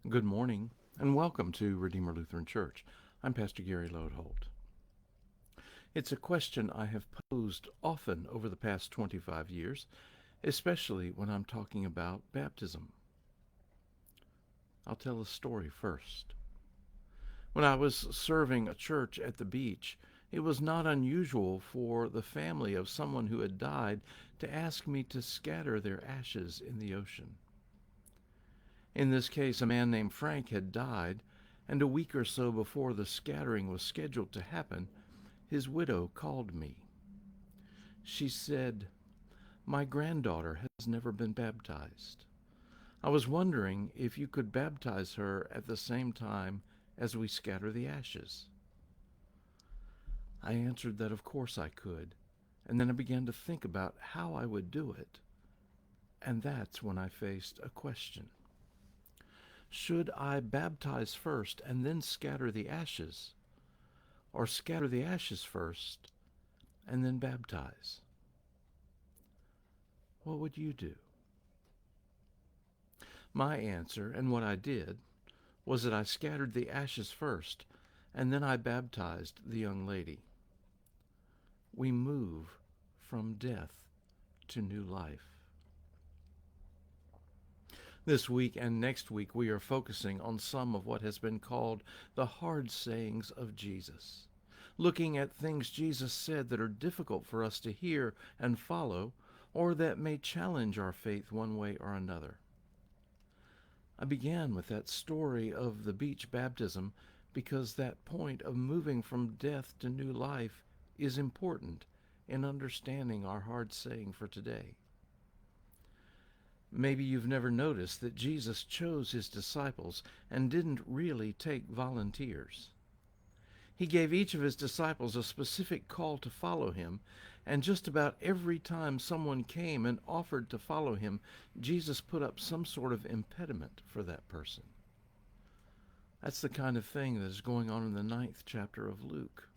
Good morning, and welcome to Redeemer Lutheran Church. I'm Pastor Gary Lodeholt. It's a question I have posed often over the past 25 years, especially when I'm talking about baptism. I'll tell a story first. When I was serving a church at the beach, it was not unusual for the family of someone who had died to ask me to scatter their ashes in the ocean. In this case, a man named Frank had died, and a week or so before the scattering was scheduled to happen, his widow called me. She said, "My granddaughter has never been baptized. I was wondering if you could baptize her at the same time as we scatter the ashes." I answered that of course I could, and then I began to think about how I would do it. And that's when I faced a question. Should I baptize first and then scatter the ashes, or scatter the ashes first and then baptize? What would you do? My answer, and what I did, was that I scattered the ashes first, and then I baptized the young lady. We move from death to new life. This week and next week, we are focusing on some of what has been called the hard sayings of Jesus, looking at things Jesus said that are difficult for us to hear and follow, or that may challenge our faith one way or another. I began with that story of the beach baptism because that point of moving from death to new life is important in understanding our hard saying for today. Maybe you've never noticed that Jesus chose his disciples and didn't really take volunteers. He gave each of his disciples a specific call to follow him, and just about every time someone came and offered to follow him, Jesus put up some sort of impediment for that person. That's the kind of thing that is going on in the 9th chapter of Luke.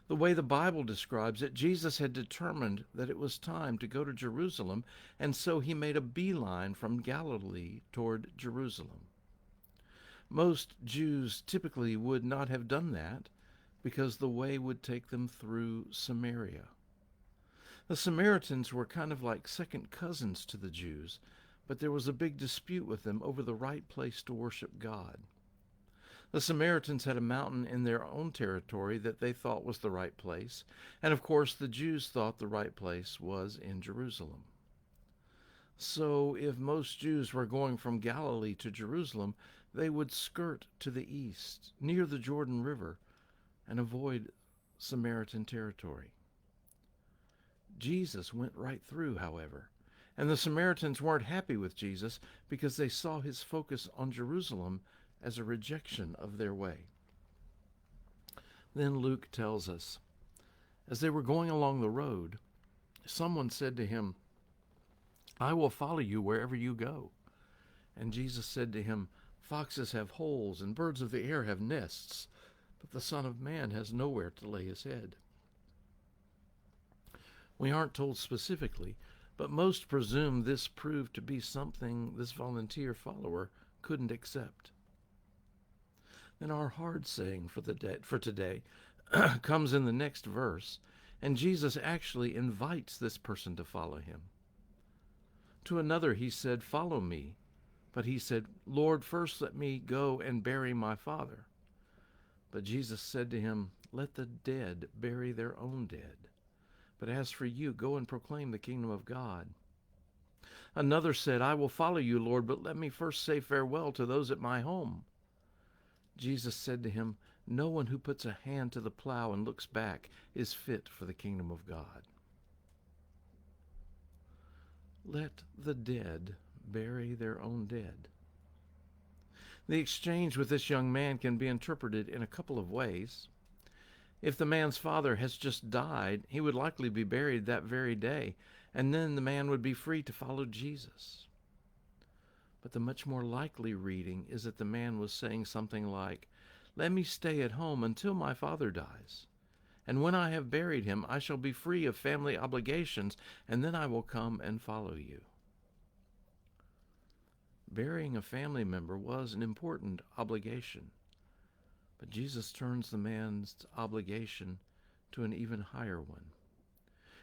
The way the Bible describes it, Jesus had determined that it was time to go to Jerusalem, and so he made a beeline from Galilee toward Jerusalem. Most Jews typically would not have done that because the way would take them through Samaria. The Samaritans were kind of like second cousins to the Jews, but there was a big dispute with them over the right place to worship God. The Samaritans had a mountain in their own territory that they thought was the right place, and of course the Jews thought the right place was in Jerusalem. So if most Jews were going from Galilee to Jerusalem, they would skirt to the east, near the Jordan River, and avoid Samaritan territory. Jesus went right through, however, and the Samaritans weren't happy with Jesus because they saw his focus on Jerusalem as a rejection of their way. Then Luke tells us, as they were going along the road, someone said to him, "I will follow you wherever you go." And Jesus said to him, "Foxes have holes and birds of the air have nests, but the Son of Man has nowhere to lay his head." We aren't told specifically, but most presume this proved to be something this volunteer follower couldn't accept. Then our hard saying for today comes in the next verse, and Jesus actually invites this person to follow him. To another he said, "Follow me." But he said, "Lord, first let me go and bury my father." But Jesus said to him, "Let the dead bury their own dead. But as for you, go and proclaim the kingdom of God." Another said, "I will follow you, Lord, but let me first say farewell to those at my home." Jesus said to him, "No one who puts a hand to the plow and looks back is fit for the kingdom of God." Let the dead bury their own dead. The exchange with this young man can be interpreted in a couple of ways. If the man's father has just died, he would likely be buried that very day, and then the man would be free to follow Jesus. But the much more likely reading is that the man was saying something like, "Let me stay at home until my father dies, and when I have buried him, I shall be free of family obligations, and then I will come and follow you." Burying a family member was an important obligation, but Jesus turns the man's obligation to an even higher one.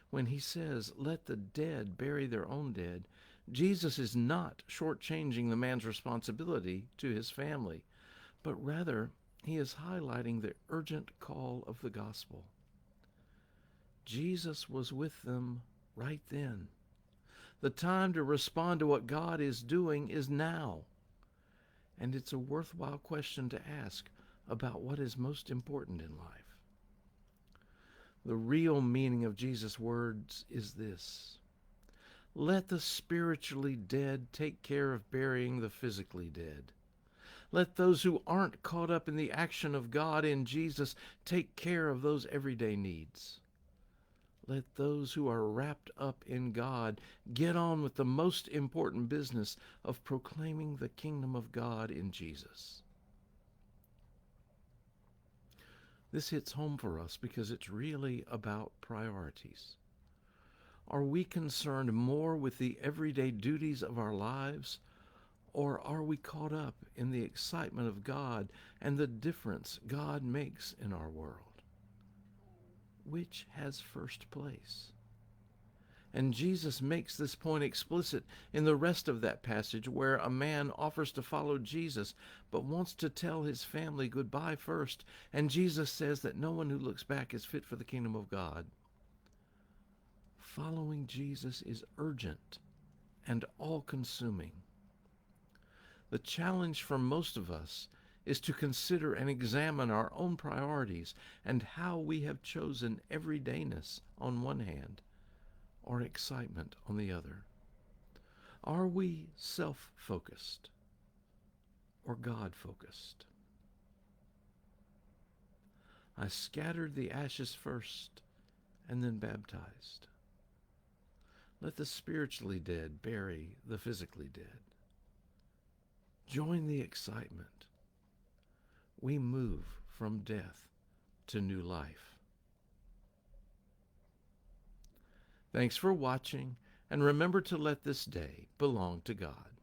When he says, "Let the dead bury their own dead," Jesus is not shortchanging the man's responsibility to his family, but rather he is highlighting the urgent call of the gospel. Jesus was with them right then. The time to respond to what God is doing is now. And it's a worthwhile question to ask about what is most important in life. The real meaning of Jesus' words is this: let the spiritually dead take care of burying the physically dead. Let those who aren't caught up in the action of God in Jesus take care of those everyday needs. Let those who are wrapped up in God get on with the most important business of proclaiming the kingdom of God in Jesus. This hits home for us because it's really about priorities. Are we concerned more with the everyday duties of our lives, or are we caught up in the excitement of God and the difference God makes in our world? Which has first place? And Jesus makes this point explicit in the rest of that passage, where a man offers to follow Jesus but wants to tell his family goodbye first, and Jesus says that no one who looks back is fit for the kingdom of God. Following Jesus is urgent and all-consuming. The challenge for most of us is to consider and examine our own priorities and how we have chosen everydayness on one hand or excitement on the other. Are we self-focused or God-focused? I scattered the ashes first and then baptized. Let the spiritually dead bury the physically dead. Join the excitement. We move from death to new life. Thanks for watching, and remember to let this day belong to God.